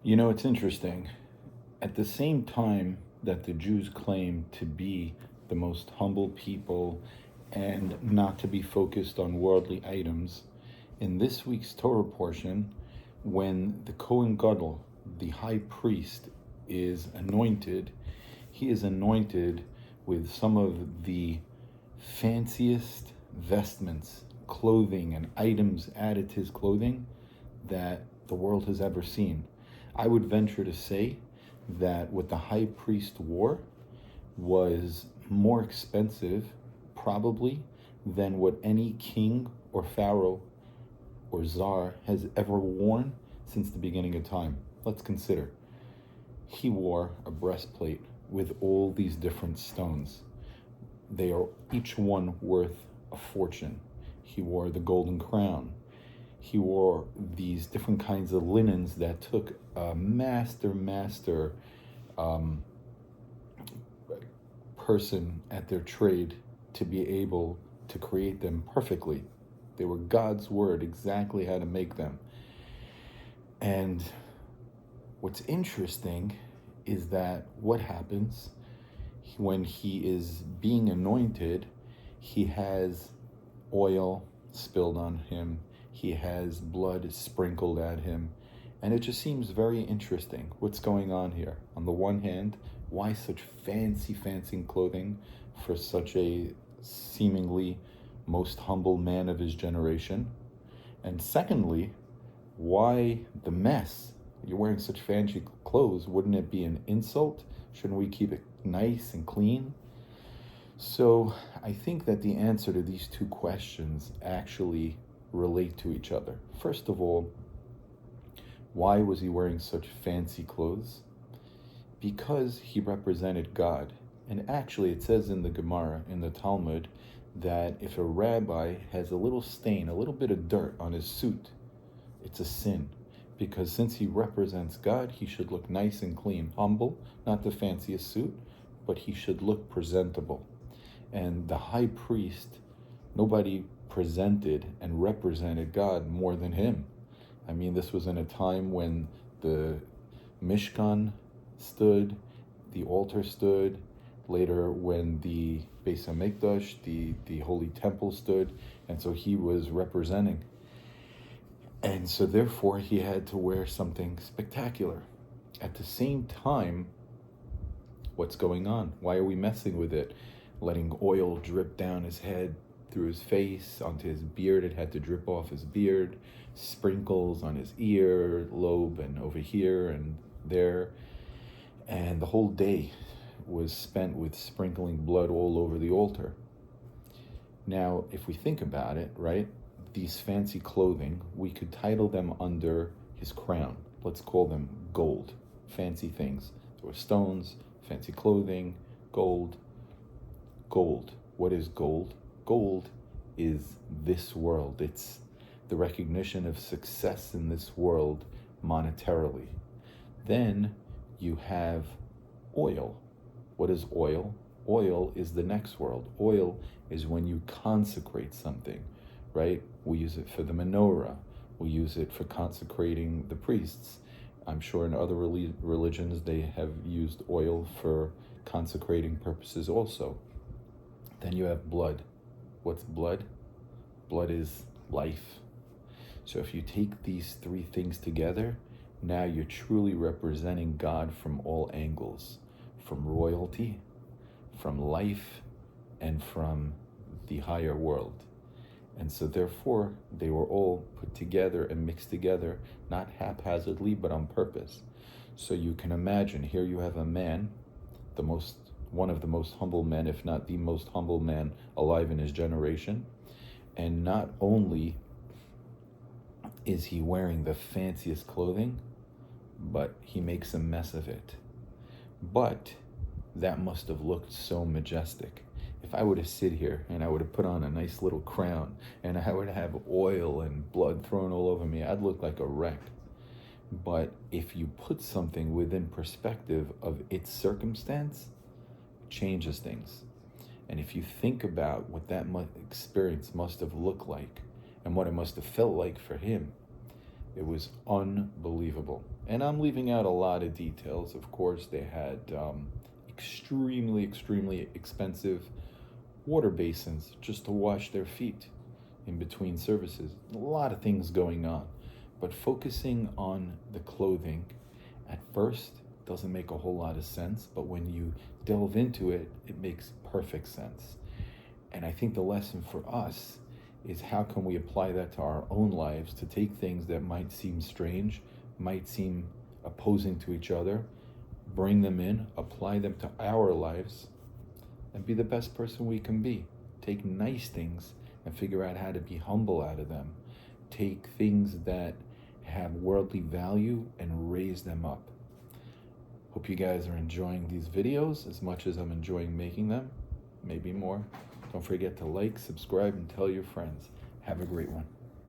You know, it's interesting. At the same time that the Jews claim to be the most humble people and not to be focused on worldly items, in this week's Torah portion, when the Kohen Gadol, the high priest, is anointed, he is anointed with some of the fanciest vestments, clothing, and items added to his clothing that the world has ever seen. I would venture to say that what the high priest wore was more expensive, probably, than what any king or pharaoh or czar has ever worn since the beginning of time. Let's consider. He wore a breastplate with all these different stones. They are each one worth a fortune. He wore the golden crown. He wore these different kinds of linens that took a master person at their trade to be able to create them perfectly. They were God's word, exactly how to make them. And what's interesting is that what happens when he is being anointed, he has oil spilled on him, he has blood sprinkled at him, and it just seems very interesting what's going on here. On the one hand, why such fancy clothing for such a seemingly most humble man of his generation? And secondly, why the mess? You're wearing such fancy clothes. Wouldn't it be an insult? Shouldn't we keep it nice and clean? So I think that the answer to these two questions actually relate to each other. First of all, why was he wearing such fancy clothes? Because he represented God. And actually, it says in the Gemara, in the Talmud, that if a rabbi has a little stain, a little bit of dirt on his suit, it's a sin. Because since he represents God, he should look nice and clean, humble, not the fanciest suit, but he should look presentable. And the high priest, nobody presented and represented God more than him. I mean, this was in a time when the Mishkan stood, the altar stood, later when the Beis HaMikdash, the Holy Temple stood, and so he was representing. And so therefore he had to wear something spectacular. At the same time, what's going on? Why are we messing with it? Letting oil drip down his head, through his face, onto his beard. It had to drip off his beard, sprinkles on his ear lobe and over here and there. And the whole day was spent with sprinkling blood all over the altar. Now, if we think about it, right, these fancy clothing, we could title them under his crown. Let's call them gold, fancy things. There were stones, fancy clothing, gold. Gold. What is gold? Gold is this world. It's the recognition of success in this world monetarily. Then you have oil. What is oil? Oil is the next world. Oil is when you consecrate something, right? We use it for the menorah. We use it for consecrating the priests. I'm sure in other religions they have used oil for consecrating purposes also. Then you have blood. What's blood? Blood is life. So if you take these three things together, now you're truly representing God from all angles, from royalty, from life, and from the higher world. And so therefore, they were all put together and mixed together, not haphazardly, but on purpose. So you can imagine, here you have a man, one of the most humble men, if not the most humble man alive in his generation. And not only is he wearing the fanciest clothing, but he makes a mess of it. But that must have looked so majestic. If I were to sit here and I would have put on a nice little crown and I would have oil and blood thrown all over me, I'd look like a wreck. But if you put something within perspective of its circumstance, it changes things. And if you think about what that experience must have looked like and what it must have felt like for him, it was unbelievable. And I'm leaving out a lot of details. Of course, they had extremely expensive water basins just to wash their feet in between services. A lot of things going on. But focusing on the clothing at first doesn't make a whole lot of sense, but when you delve into it, it makes perfect sense. And I think the lesson for us is how can we apply that to our own lives, to take things that might seem strange, might seem opposing to each other, bring them in, apply them to our lives, and be the best person we can be. Take nice things and figure out how to be humble out of them. Take things that have worldly value and raise them up. Hope you guys are enjoying these videos as much as I'm enjoying making them, maybe more. Don't forget to like, subscribe, and tell your friends. Have a great one.